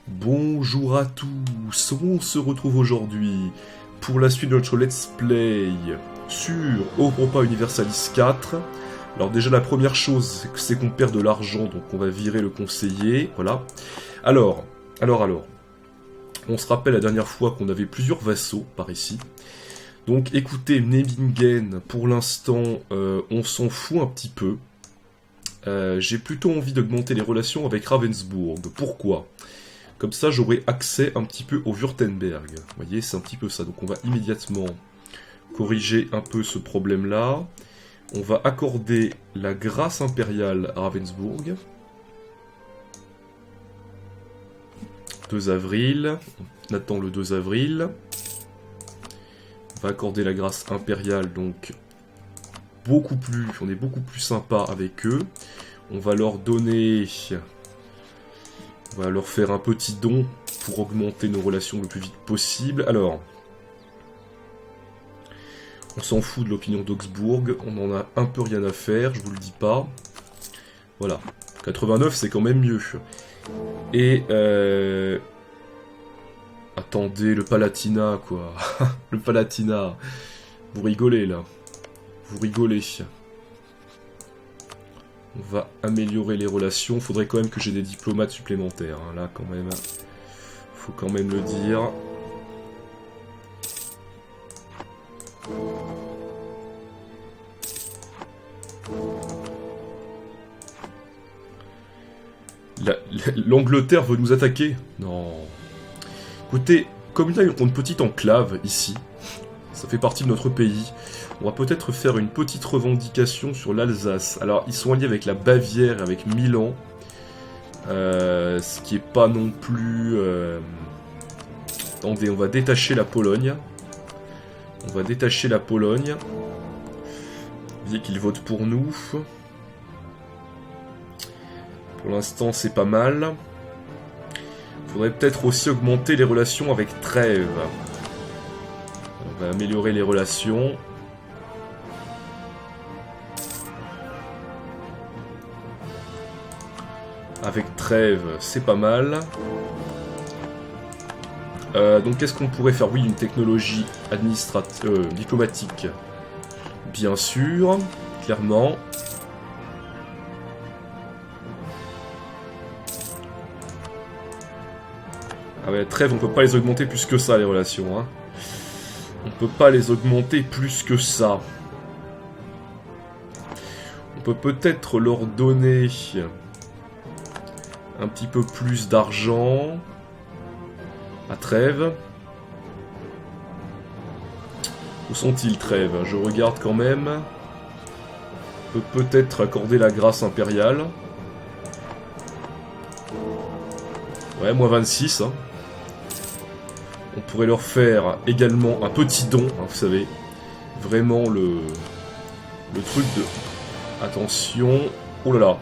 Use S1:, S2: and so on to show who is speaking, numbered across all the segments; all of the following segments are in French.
S1: Bonjour à tous, on se retrouve aujourd'hui pour la suite de notre let's play sur Europa Universalis 4. Alors déjà la première chose c'est qu'on perd de l'argent, donc on va virer le conseiller, voilà. Alors, on se rappelle la dernière fois qu'on avait plusieurs vassaux par ici. Donc écoutez, Nebingen, pour l'instant on s'en fout un petit peu. J'ai plutôt envie d'augmenter les relations avec Ravensbourg. Pourquoi ? Comme ça, j'aurai accès un petit peu au Württemberg. Vous voyez, c'est un petit peu ça. Donc on va immédiatement corriger un peu ce problème-là. On va accorder la grâce impériale à Ravensbourg. 2 avril. On attend le 2 avril. On va accorder la grâce impériale, donc on est beaucoup plus sympa avec eux. On va leur donner... On va leur faire un petit don pour augmenter nos relations le plus vite possible. Alors, on s'en fout de l'opinion d'Augsbourg, on en a un peu rien à faire, je vous le dis pas. Voilà, 89 c'est quand même mieux. Et attendez, le Palatinat quoi. Le Palatinat. Vous rigolez là. Vous rigolez. On va améliorer les relations. Faudrait quand même que j'ai des diplomates supplémentaires. Hein. Là, quand même. Faut quand même le dire. L'Angleterre veut nous attaquer? Non. Écoutez, comme il y a une petite enclave ici, ça fait partie de notre pays, on va peut-être faire une petite revendication sur l'Alsace. Alors, ils sont alliés avec la Bavière et avec Milan. Ce qui est pas non plus... Attendez, on va détacher la Pologne. On va détacher la Pologne. Vous voyez qu'ils votent pour nous. Pour l'instant, c'est pas mal. Faudrait peut-être aussi augmenter les relations avec Trèves. On va améliorer les relations. Avec Trèves, c'est pas mal. Donc qu'est-ce qu'on pourrait faire? Oui, une technologie diplomatique. Bien sûr, clairement. Ah ouais, Trèves, on peut pas les augmenter plus que ça, les relations. Hein. On peut pas les augmenter plus que ça. On peut peut-être leur donner... un petit peu plus d'argent à Trèves. Où sont-ils, Trèves? Je regarde quand même. On peut peut-être accorder la grâce impériale. Ouais, moins 26. Hein. On pourrait leur faire également un petit don, hein, vous savez. Vraiment le truc de... Attention. Oh là là.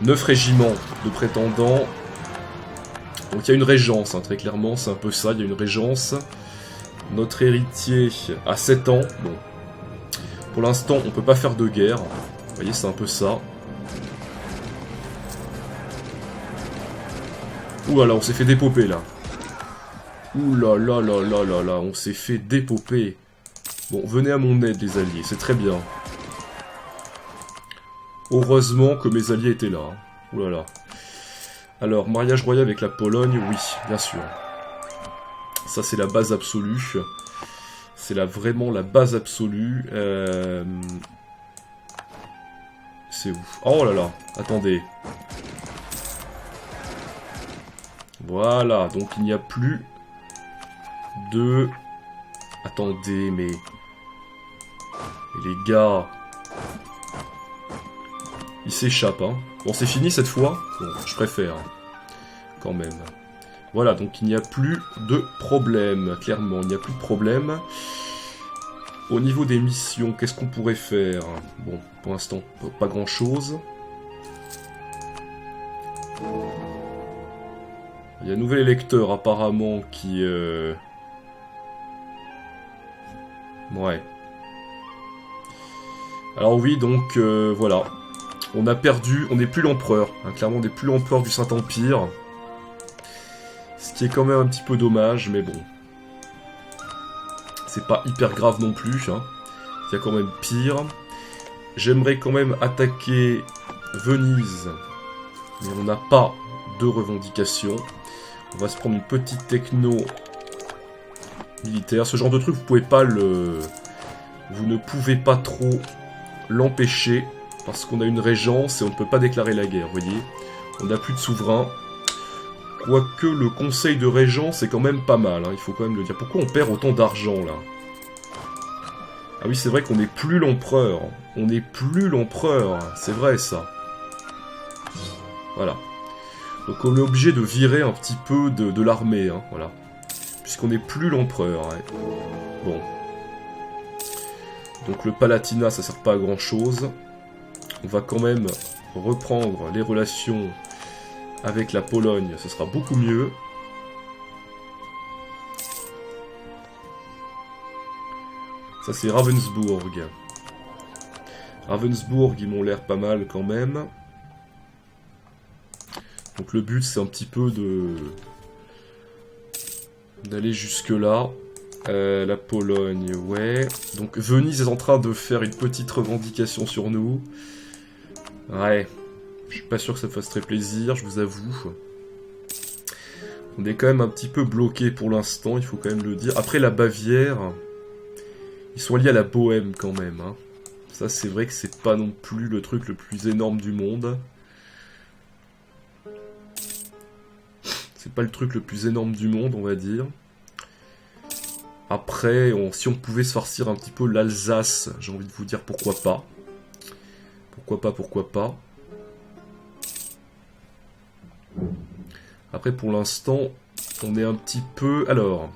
S1: 9 régiments de prétendants. Donc il y a une régence, hein, très clairement, c'est un peu ça, il y a une régence. Notre héritier a 7 ans. Bon. Pour l'instant, on peut pas faire de guerre. Vous voyez, c'est un peu ça. Ouh là là, on s'est fait dépoper là. Ouh là là là là là là, on s'est fait dépoper. Bon, venez à mon aide les alliés, c'est très bien. Heureusement que mes alliés étaient là. Hein. Ouh là là. Alors, mariage royal avec la Pologne, oui, bien sûr. Ça, c'est la base absolue. C'est vraiment la base absolue. C'est où? Oh là là, attendez. Voilà, donc il n'y a plus de... Attendez, mais... Les gars... Il s'échappe, hein. Bon, c'est fini cette fois. Bon, je préfère. Quand même. Voilà, donc il n'y a plus de problème. Clairement, il n'y a plus de problème. Au niveau des missions, qu'est-ce qu'on pourrait faire? Bon, pour l'instant, pas grand-chose. Il y a un nouvel électeur, apparemment, qui... Ouais. Alors oui, donc, voilà. On a perdu, on n'est plus l'empereur. Hein, clairement, on n'est plus l'empereur du Saint-Empire. qui est quand même un petit peu dommage, mais bon. C'est pas hyper grave non plus, hein. Il y a quand même pire. J'aimerais quand même attaquer Venise, mais on n'a pas de revendication. On va se prendre une petite techno militaire. Ce genre de truc, vous pouvez pas le... Vous ne pouvez pas trop l'empêcher, parce qu'on a une régence et on ne peut pas déclarer la guerre, vous voyez. On n'a plus de souverain. Quoique le conseil de régence est quand même pas mal, hein, il faut quand même le dire. Pourquoi on perd autant d'argent, là? Ah oui, c'est vrai qu'on n'est plus l'empereur. On n'est plus l'empereur, c'est vrai, ça. Voilà. Donc on est obligé de virer un petit peu de l'armée, hein, voilà. Puisqu'on n'est plus l'empereur, hein. Bon. Donc le Palatinat, ça sert pas à grand chose. On va quand même reprendre les relations avec la Pologne, ce sera beaucoup mieux. Ça c'est Ravensbourg. Ravensbourg, ils m'ont l'air pas mal quand même. Donc le but c'est un petit peu d'aller jusque là. La Pologne, ouais. Donc Venise est en train de faire une petite revendication sur nous. Ouais. Je suis pas sûr que ça fasse très plaisir, je vous avoue. On est quand même un petit peu bloqué pour l'instant, il faut quand même le dire. Après la Bavière, ils sont liés à la Bohème quand même, hein. Ça c'est vrai que c'est pas non plus le truc le plus énorme du monde. C'est pas le truc le plus énorme du monde, on va dire. Après, si on pouvait se farcir un petit peu l'Alsace, j'ai envie de vous dire pourquoi pas. Pourquoi pas, pourquoi pas. Après, pour l'instant, on est un petit peu... Alors,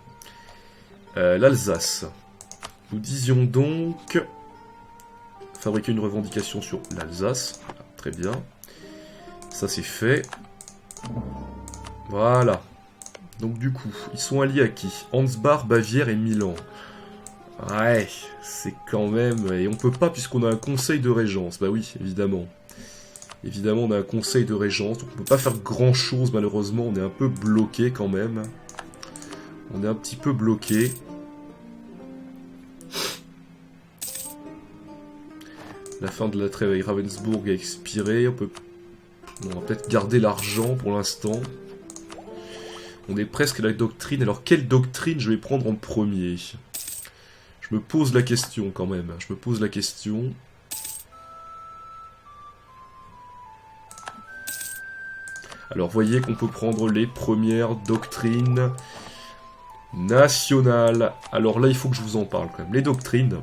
S1: l'Alsace. Nous disions donc... Fabriquer une revendication sur l'Alsace. Très bien. Ça, c'est fait. Voilà. Donc du coup, ils sont alliés à qui? Ansbach, Bavière et Milan. Ouais, c'est quand même... Et on peut pas puisqu'on a un conseil de régence. Bah oui, évidemment. Évidemment, on a un conseil de régence, donc on peut pas faire grand chose malheureusement. On est un peu bloqué quand même. On est un petit peu bloqué. La fin de la trêve avec Ravensbourg a expiré. On va peut-être garder l'argent pour l'instant. On est presque à la doctrine. Alors, quelle doctrine je vais prendre en premier? Je me pose la question quand même. Je me pose la question. Alors, voyez qu'on peut prendre les premières doctrines nationales. Alors là, il faut que je vous en parle quand même. Les doctrines,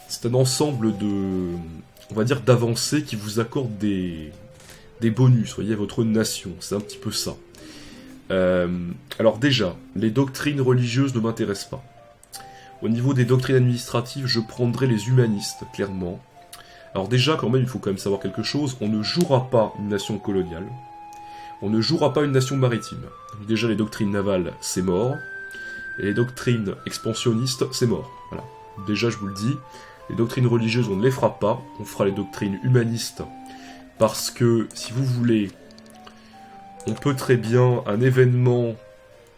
S1: c'est un ensemble de... On va dire d'avancées qui vous accordent des bonus, voyez, à votre nation. C'est un petit peu ça. Alors déjà, les doctrines religieuses ne m'intéressent pas. Au niveau des doctrines administratives, je prendrai les humanistes, clairement. Alors déjà, quand même, il faut quand même savoir quelque chose. On ne jouera pas une nation coloniale. On ne jouera pas une nation maritime. Donc déjà, les doctrines navales, c'est mort. Et les doctrines expansionnistes, c'est mort. Voilà. Déjà, je vous le dis. Les doctrines religieuses, on ne les fera pas. On fera les doctrines humanistes. Parce que, si vous voulez... On peut très bien, un événement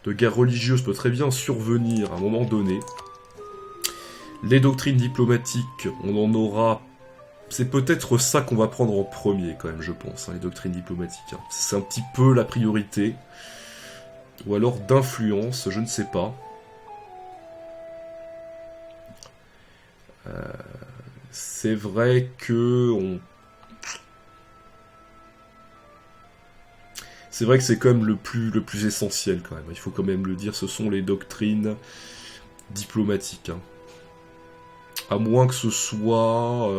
S1: de guerre religieuse peut très bien survenir à un moment donné. Les doctrines diplomatiques, on en aura... C'est peut-être ça qu'on va prendre en premier quand même, je pense, hein, les doctrines diplomatiques. Hein. C'est un petit peu la priorité. Ou alors d'influence, je ne sais pas. C'est vrai que... C'est vrai que c'est quand même le plus essentiel quand même. Il faut quand même le dire, ce sont les doctrines diplomatiques. Hein. À moins que ce soit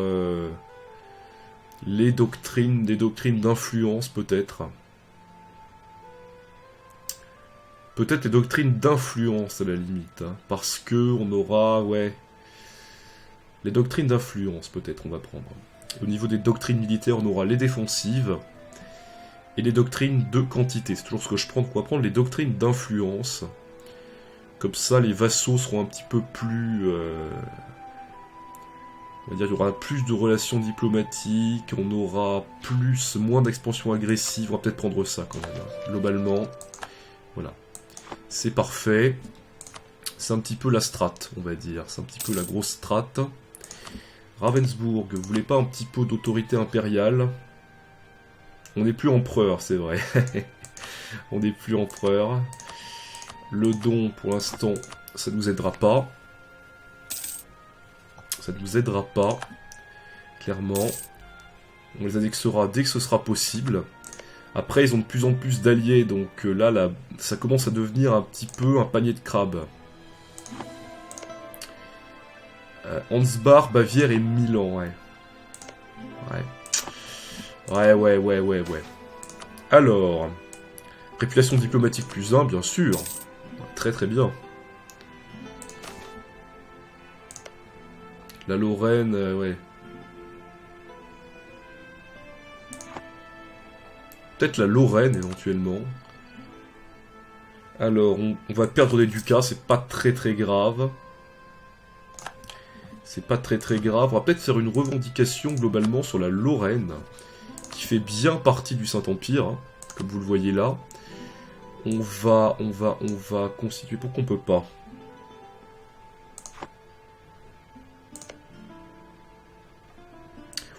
S1: des doctrines d'influence peut-être. Peut-être les doctrines d'influence à la limite. Hein, parce que on aura, ouais... Les doctrines d'influence peut-être on va prendre. Au niveau des doctrines militaires, on aura les défensives. Et les doctrines de quantité, c'est toujours ce que je prends. On va prendre les doctrines d'influence. Comme ça, les vassaux seront un petit peu plus... On va dire qu'il y aura plus de relations diplomatiques, on aura moins d'expansion agressive. On va peut-être prendre ça quand même, hein, globalement. Voilà. C'est parfait. C'est un petit peu la strat, on va dire. C'est un petit peu la grosse strat. Ravensbourg, vous voulez pas un petit peu d'autorité impériale? On n'est plus empereur, c'est vrai. On n'est plus empereur. Le don, pour l'instant, ça ne nous aidera pas. Ça ne nous aidera pas. Clairement. On les annexera dès que ce sera possible. Après, ils ont de plus en plus d'alliés, donc là, ça commence à devenir un petit peu un panier de crabes. Ansbach, Bavière et Milan, ouais. Ouais. Alors, réputation diplomatique plus 1, bien sûr. Très très bien. La Lorraine, ouais. Peut-être la Lorraine, éventuellement. Alors, on va perdre des ducats, c'est pas très très grave. C'est pas très très grave. On va peut-être faire une revendication globalement sur la Lorraine, qui fait bien partie du Saint-Empire, hein, comme vous le voyez là. On va constituer... Pourquoi on peut pas?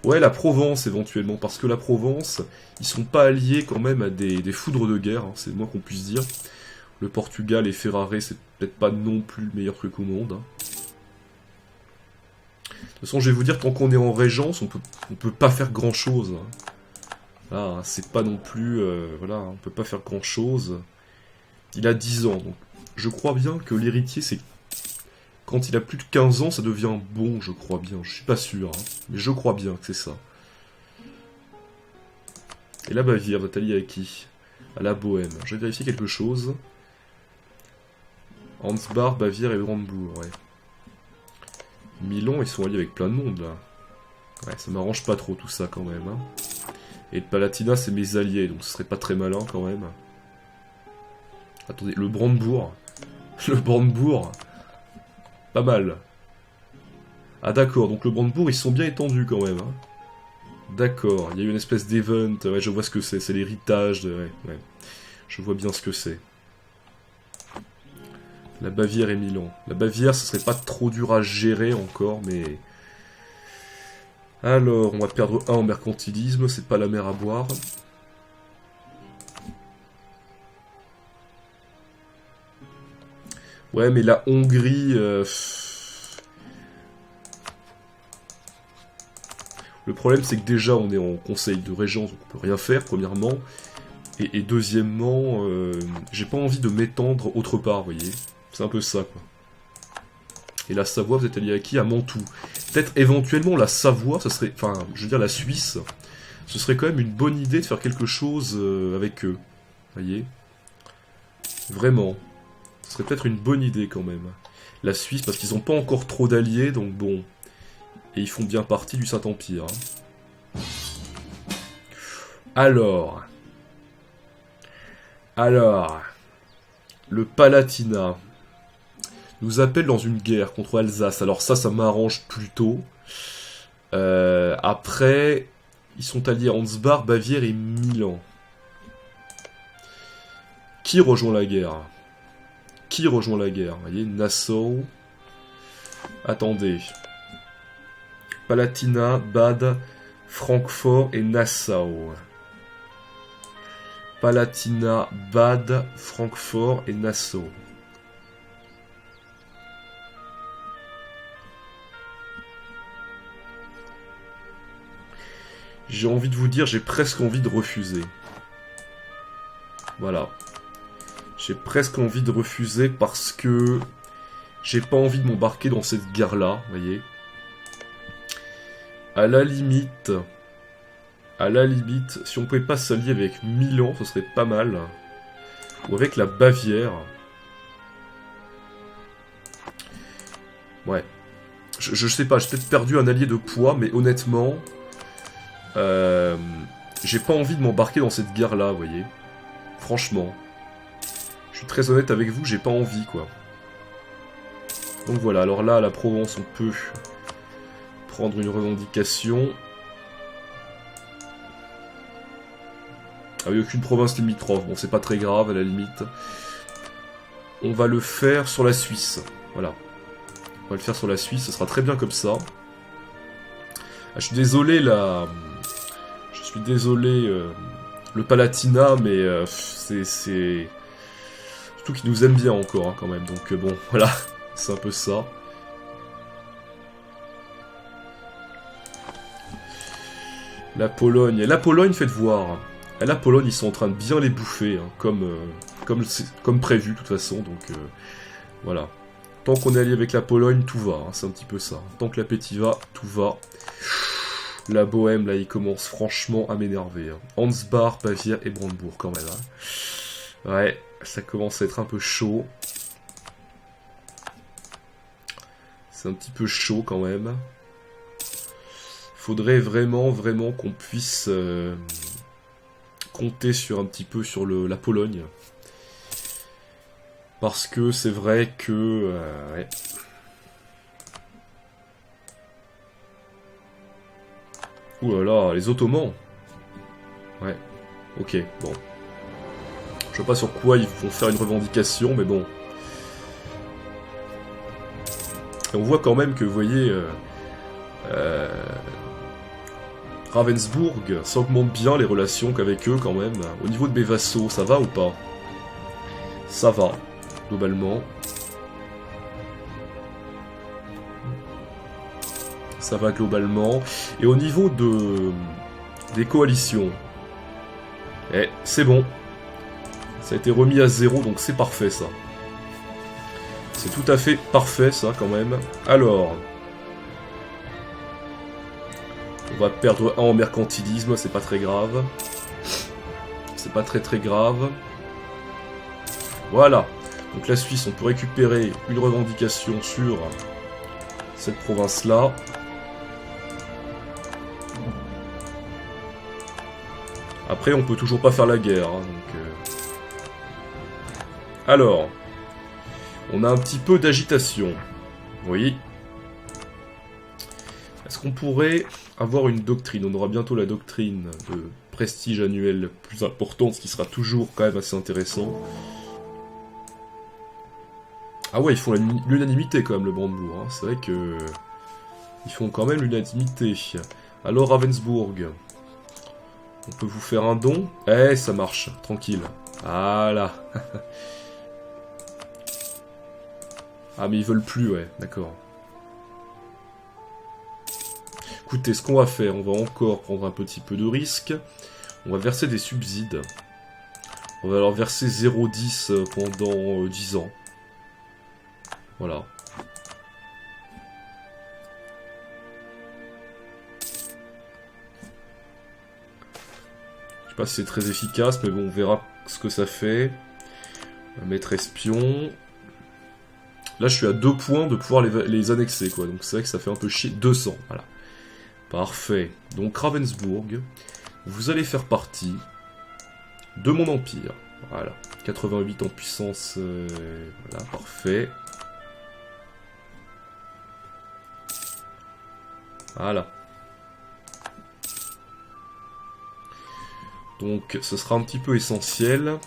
S1: Ouais, la Provence éventuellement, parce que la Provence, ils sont pas alliés quand même à des foudres de guerre, hein, c'est le moins qu'on puisse dire. Le Portugal et Ferrare, c'est peut-être pas non plus le meilleur truc au monde. Hein. De toute façon, je vais vous dire, tant qu'on est en Régence, on peut pas faire grand-chose. Hein. Là, c'est pas non plus... voilà, on peut pas faire grand-chose. Il a 10 ans, donc je crois bien que l'héritier, c'est... Quand il a plus de 15 ans, ça devient bon, je crois bien. Je suis pas sûr, hein, mais je crois bien que c'est ça. Et la Bavière, vous êtes allié à qui? À la Bohème. Je vais vérifier quelque chose. Ansbach, Bavière et Brandebourg, ouais. Milan, ils sont alliés avec plein de monde, là. Ouais, ça m'arrange pas trop tout ça, quand même. Hein. Et le Palatinat, c'est mes alliés, donc ce serait pas très malin, quand même. Attendez, le Brandebourg. Le Brandebourg. Pas mal. Ah d'accord, donc le Brandebourg, ils sont bien étendus, quand même. Hein. D'accord, il y a eu une espèce d'event. Ouais, je vois ce que c'est l'héritage. Ouais. Je vois bien ce que c'est. La Bavière et Milan. La Bavière, ce serait pas trop dur à gérer encore, mais... Alors, on va perdre 1 en mercantilisme, c'est pas la mer à boire. Ouais, mais la Hongrie... Le problème, c'est que déjà, on est en conseil de régence, donc on peut rien faire, premièrement. Et deuxièmement, j'ai pas envie de m'étendre autre part, vous voyez. C'est un peu ça, quoi. Et la Savoie, vous êtes allié à qui? À Mantoue. Peut-être éventuellement la Savoie, ça serait... Enfin, je veux dire la Suisse. Ce serait quand même une bonne idée de faire quelque chose avec eux. Vous voyez? Vraiment. Ce serait peut-être une bonne idée quand même. La Suisse, parce qu'ils n'ont pas encore trop d'alliés, donc bon. Et ils font bien partie du Saint-Empire. Hein. Alors... Le Palatinat nous appelle dans une guerre contre Alsace. Alors ça m'arrange plutôt. Après, ils sont alliés à Ansbach, Bavière et Milan. Qui rejoint la guerre? Qui rejoint la guerre? Vous voyez, Nassau. Attendez. Palatinat, Bade, Francfort et Nassau. Palatinat, Bade, Francfort et Nassau. J'ai envie de vous dire, j'ai presque envie de refuser. Voilà. J'ai presque envie de refuser parce que j'ai pas envie de m'embarquer dans cette guerre-là, vous voyez. À la limite, si on pouvait pas s'allier avec Milan, ce serait pas mal. Ou avec la Bavière. Ouais. Je sais pas, j'ai peut-être perdu un allié de poids, mais honnêtement... j'ai pas envie de m'embarquer dans cette guerre-là, vous voyez. Franchement. Je suis très honnête avec vous, j'ai pas envie, quoi. Donc voilà, alors là, à la Provence, on peut prendre une revendication. Ah oui, aucune province limitrophe. Bon, c'est pas très grave, à la limite. On va le faire sur la Suisse. Voilà. On va le faire sur la Suisse, ce sera très bien comme ça. Ah, je suis désolé, là... Je suis désolé, le Palatinat, mais c'est... Surtout qu'ils nous aiment bien encore, hein, quand même. Donc bon, voilà, c'est un peu ça. La Pologne, faites voir. Et la Pologne, ils sont en train de bien les bouffer, hein, comme prévu, de toute façon, donc voilà. Tant qu'on est allié avec la Pologne, tout va, hein, c'est un petit peu ça. Tant que l'appétit va, tout va. La Bohème, là, il commence franchement à m'énerver. Hein. Ansbach, Bavière et Brandebourg, quand même. Hein. Ouais, ça commence à être un peu chaud. C'est un petit peu chaud, quand même. Faudrait vraiment qu'on puisse compter sur un petit peu sur la Pologne. Parce que c'est vrai que... ouais. Ouh là là, les Ottomans. Ouais, ok, bon. Je sais pas sur quoi ils vont faire une revendication, mais bon. Et on voit quand même que, vous voyez... Ravensbourg, ça augmente bien les relations qu'avec eux quand même. Au niveau de mes vassaux, ça va ou pas? Ça va, globalement. Ça va globalement. Et au niveau des coalitions, c'est bon. Ça a été remis à 0, donc c'est parfait ça. C'est tout à fait parfait ça quand même. Alors... On va perdre 1 en mercantilisme, c'est pas très grave. C'est pas très grave. Voilà. Donc la Suisse, on peut récupérer une revendication sur cette province-là. Après, on peut toujours pas faire la guerre. Hein, donc, Alors, on a un petit peu d'agitation. Oui. Est-ce qu'on pourrait avoir une doctrine? On aura bientôt la doctrine de prestige annuel plus importante, ce qui sera toujours quand même assez intéressant. Ah ouais, ils font l'unanimité quand même, le Brandebourg. Hein. C'est vrai que... Ils font quand même l'unanimité. Alors, Ravensbourg. On peut vous faire un don? Eh, ça marche. Tranquille. Voilà. Ah, mais ils veulent plus, ouais. D'accord. Écoutez, ce qu'on va faire, on va encore prendre un petit peu de risque. On va verser des subsides. On va leur verser 0,10 pendant 10 ans. Voilà. Je sais pas si c'est très efficace, mais bon, on verra ce que ça fait. On va mettre espion. Là, je suis à 2 points de pouvoir les annexer, quoi. Donc c'est vrai que ça fait un peu chier. 200, voilà. Parfait. Donc Ravensbourg, vous allez faire partie de mon empire. Voilà. 88 en puissance. Voilà, parfait. Voilà. Donc ce sera un petit peu essentiel.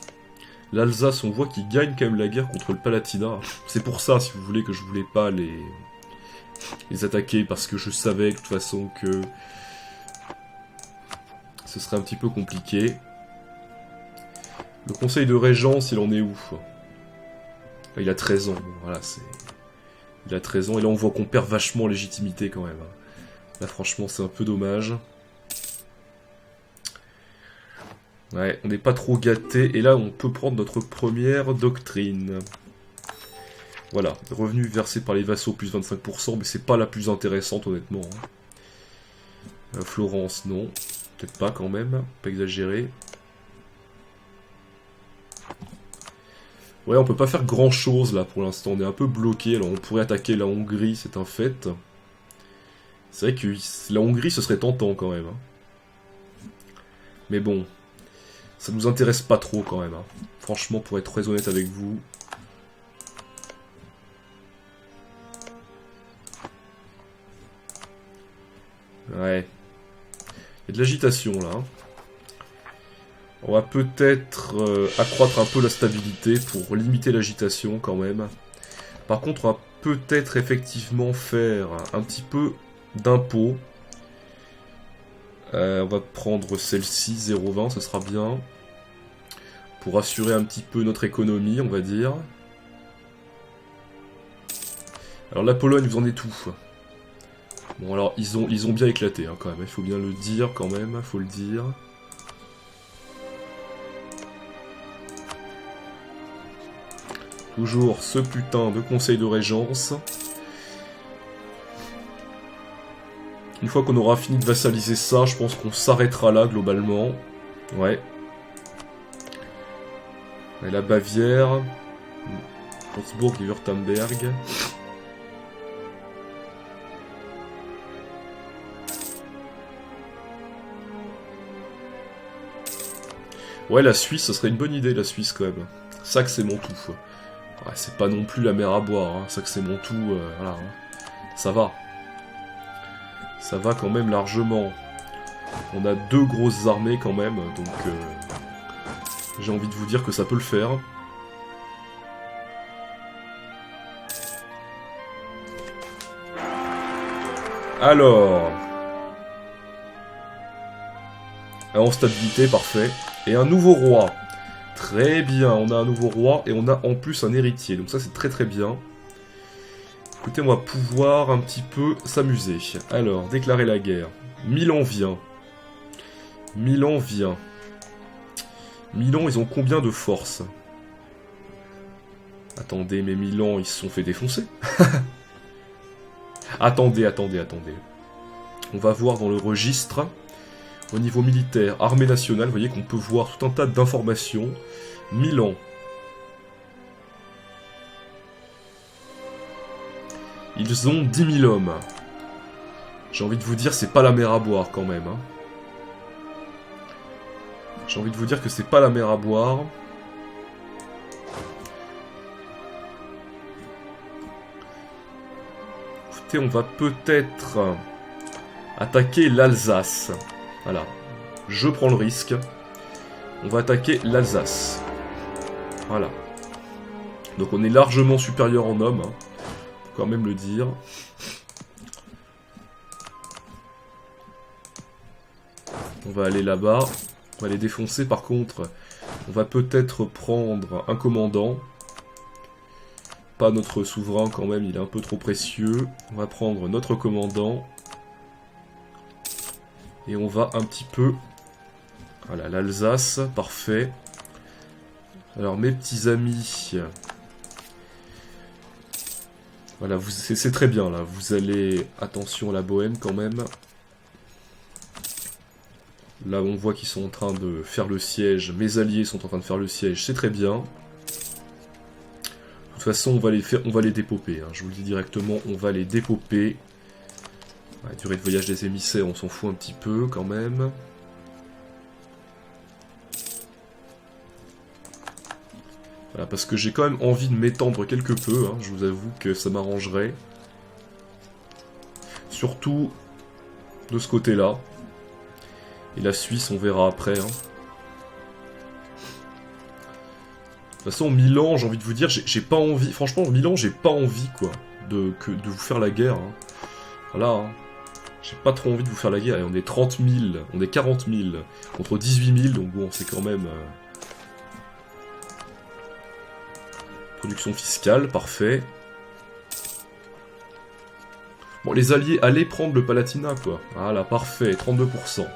S1: L'Alsace, on voit qu'il gagne quand même la guerre contre le Palatinat. C'est pour ça, si vous voulez, que je voulais pas les attaquer, parce que je savais de toute façon que ce serait un petit peu compliqué. Le conseil de régence, il en est où? Il a 13 ans, bon, voilà, c'est... Il a 13 ans, et là on voit qu'on perd vachement en légitimité quand même. Là franchement c'est un peu dommage. Ouais, on n'est pas trop gâté, et là on peut prendre notre première doctrine. Voilà, revenus versés par les vassaux plus 25%, mais c'est pas la plus intéressante honnêtement. Florence, non. Peut-être pas quand même, pas exagéré. Ouais, on peut pas faire grand chose là pour l'instant, on est un peu bloqué. Alors on pourrait attaquer la Hongrie, c'est un fait. C'est vrai que la Hongrie ce serait tentant quand même. Hein. Mais bon, ça nous intéresse pas trop quand même. Hein. Franchement, pour être très honnête avec vous. Ouais. Il y a de l'agitation là. Hein. On va peut-être accroître un peu la stabilité pour limiter l'agitation quand même. Par contre, on va peut-être effectivement faire un petit peu d'impôts. On va prendre celle-ci, 0,20, ce sera bien. Pour assurer un petit peu notre économie, on va dire. Alors la Pologne, vous en êtes où? Bon alors, ils ont bien éclaté hein, quand même, il faut bien le dire quand même, il faut le dire. Toujours ce putain de conseil de régence. Une fois qu'on aura fini de vassaliser ça, je pense qu'on s'arrêtera là globalement. Ouais. Et la Bavière. Würzburg et Württemberg. Ouais, la Suisse, ça serait une bonne idée, la Suisse quand même. Ça que c'est mon tout. Ouais, c'est pas non plus la mer à boire, hein. Ça que c'est mon tout, voilà. Hein. Ça va. Ça va quand même largement. On a 2 grosses armées quand même, donc j'ai envie de vous dire que ça peut le faire. Alors... En stabilité, parfait. Et un nouveau roi. Très bien, on a un nouveau roi et on a en plus un héritier. Donc ça c'est très très bien. Écoutez, on va pouvoir un petit peu s'amuser. Alors, déclarer la guerre. Milan vient. Milan vient. Milan, ils ont combien de force? Attendez, mais Milan, ils se sont fait défoncer. Attendez. On va voir dans le registre. Au niveau militaire, armée nationale, vous voyez qu'on peut voir tout un tas d'informations. Milan. Ils ont 10 000 hommes. J'ai envie de vous dire, c'est pas la mer à boire quand même. Hein. J'ai envie de vous dire que c'est pas la mer à boire. Écoutez, on va peut-être attaquer l'Alsace. Voilà. Je prends le risque. On va attaquer l'Alsace. Voilà. Donc on est largement supérieur en hommes. Hein. Faut quand même le dire. On va aller là-bas. On va les défoncer. Par contre, on va peut-être prendre un commandant. Pas notre souverain quand même, il est un peu trop précieux. On va prendre notre commandant. Et on va un petit peu... Voilà, l'Alsace, parfait. Alors, mes petits amis... Voilà, c'est très bien, là. Vous allez... Attention à la Bohème, quand même. Là, on voit qu'ils sont en train de faire le siège. Mes alliés sont en train de faire le siège, c'est très bien. De toute façon, on va les dépoper. Hein. Je vous le dis directement, on va les dépoper. Ouais, durée de voyage des émissaires, on s'en fout un petit peu quand même. Voilà, parce que j'ai quand même envie de m'étendre quelque peu, hein, je vous avoue que ça m'arrangerait. Surtout de ce côté-là. Et la Suisse, on verra après. Hein. De toute façon, Milan, j'ai envie de vous dire, j'ai pas envie... Franchement, Milan, j'ai pas envie, quoi, de vous faire la guerre. Hein. Voilà, hein. J'ai pas trop envie de vous faire la guerre. Et on est 30 000, on est 40 000 contre 18 000, donc bon, c'est quand même... Production fiscale, parfait. Bon, les alliés, allez prendre le Palatinat, quoi. Voilà, parfait, 32%.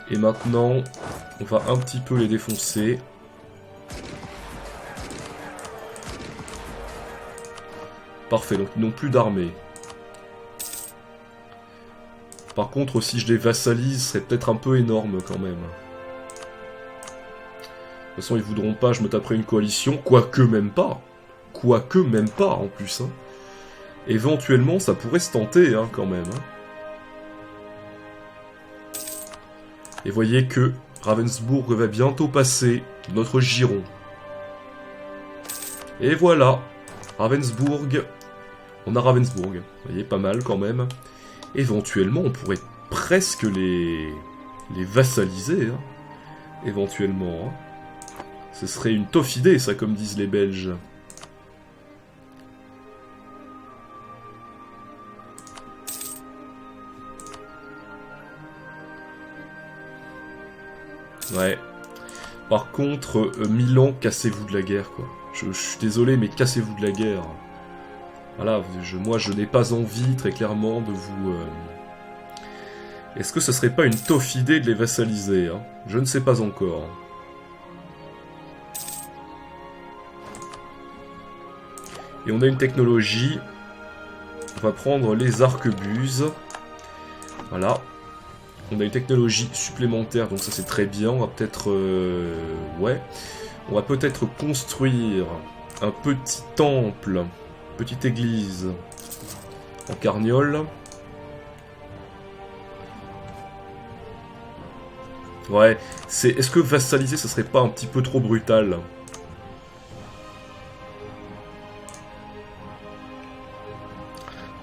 S1: Et maintenant, on va un petit peu les défoncer. Parfait, donc ils n'ont plus d'armée. Par contre, si je les vassalise, ce serait peut-être un peu énorme quand même. De toute façon, ils voudront pas, je me taperai une coalition. Quoique même pas. Quoique même pas, en plus. Hein. Éventuellement, ça pourrait se tenter, hein, quand même. Hein. Et voyez que Ravensbourg va bientôt passer notre giron. Et voilà. Ravensbourg. On a Ravensbourg. Vous voyez, pas mal quand même. Éventuellement, on pourrait presque les vassaliser. Hein. éventuellement. Hein. Ce serait une toffe idée, ça, comme disent les Belges. Ouais. Par contre, Milan, cassez-vous de la guerre, quoi. Je suis désolé, mais cassez-vous de la guerre. Voilà, moi je n'ai pas envie, très clairement, de vous... Est-ce que ce serait pas une toffe idée de les vassaliser, hein? Je ne sais pas encore. Et on a une technologie. On va prendre les arquebuses. Voilà. On a une technologie supplémentaire, donc ça c'est très bien. On va peut-être... ouais. On va peut-être construire un petit temple, petite église en carniole. Ouais, est-ce que vassaliser, ça serait pas un petit peu trop brutal?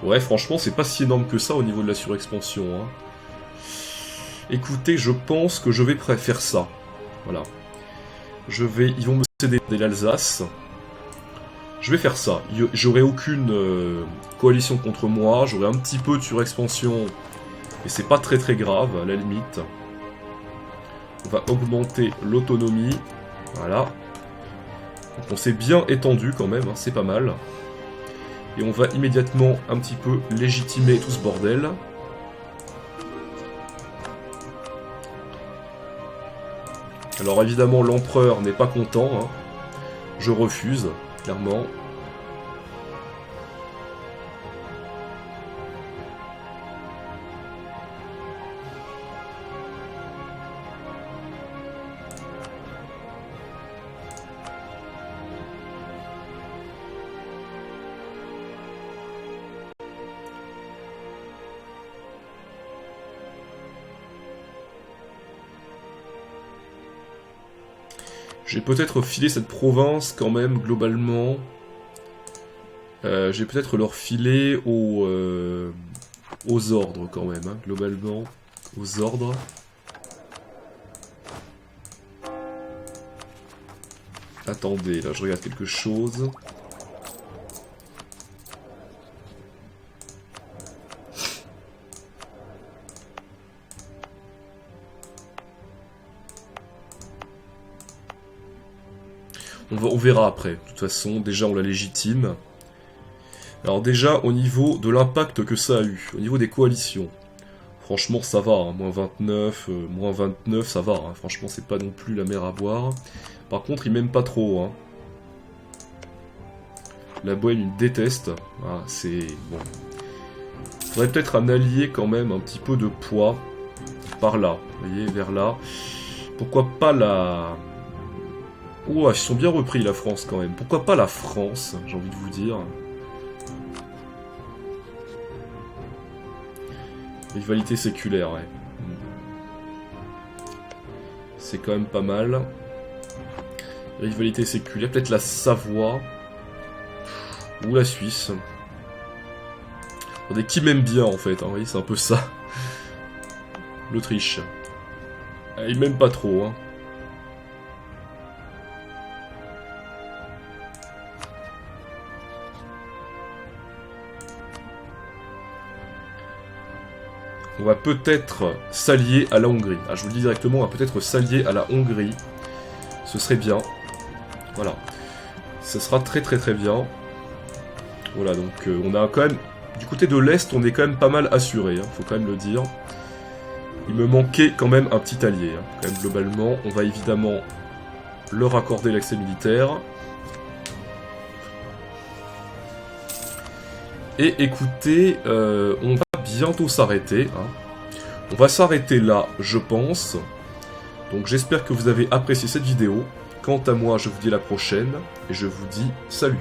S1: Ouais, franchement, c'est pas si énorme que ça au niveau de la surexpansion. Hein. Écoutez, je pense que je vais faire ça. Voilà. Ils vont me céder l'Alsace. Je vais faire ça. J'aurai aucune coalition contre moi. J'aurai un petit peu de surexpansion. Et c'est pas très très grave, à la limite. On va augmenter l'autonomie. Voilà. Donc on s'est bien étendu quand même, hein, c'est pas mal. Et on va immédiatement un petit peu légitimer tout ce bordel. Alors évidemment l'empereur n'est pas content. Hein. Je refuse, clairement. J'ai peut-être filé cette province quand même, globalement. J'ai peut-être leur filé aux ordres quand même, hein, globalement. Aux ordres. Attendez, là je regarde quelque chose. On verra après, de toute façon, déjà on la légitime. Alors déjà, au niveau de l'impact que ça a eu, au niveau des coalitions, franchement ça va, hein, moins 29, ça va, hein, franchement c'est pas non plus la mer à boire. Par contre, ils m'aiment pas trop, hein. La Bohème, il me déteste, ah, c'est... bon. Faudrait peut-être un allié quand même, un petit peu de poids, par là, vous voyez, vers là. Pourquoi pas la... Oh, ils sont bien repris la France quand même. Pourquoi pas la France, j'ai envie de vous dire. Rivalité séculaire, ouais. C'est quand même pas mal. Rivalité séculaire, peut-être la Savoie. Ou la Suisse. Attendez, qui m'aime bien en fait, hein, oui, c'est un peu ça. L'Autriche. Il m'aime pas trop, hein. On va peut-être s'allier à la Hongrie. Ah, je vous le dis directement, on va peut-être s'allier à la Hongrie. Ce serait bien. Voilà. Ce sera très très très bien. Voilà, donc on a quand même... Du côté de l'Est, on est quand même pas mal assuré, hein, faut quand même le dire. Il me manquait quand même un petit allié, hein, quand même globalement. On va évidemment leur accorder l'accès militaire. Et écoutez, on va bientôt s'arrêter. Hein. On va s'arrêter là, je pense. Donc j'espère que vous avez apprécié cette vidéo. Quant à moi, je vous dis à la prochaine. Et je vous dis salut.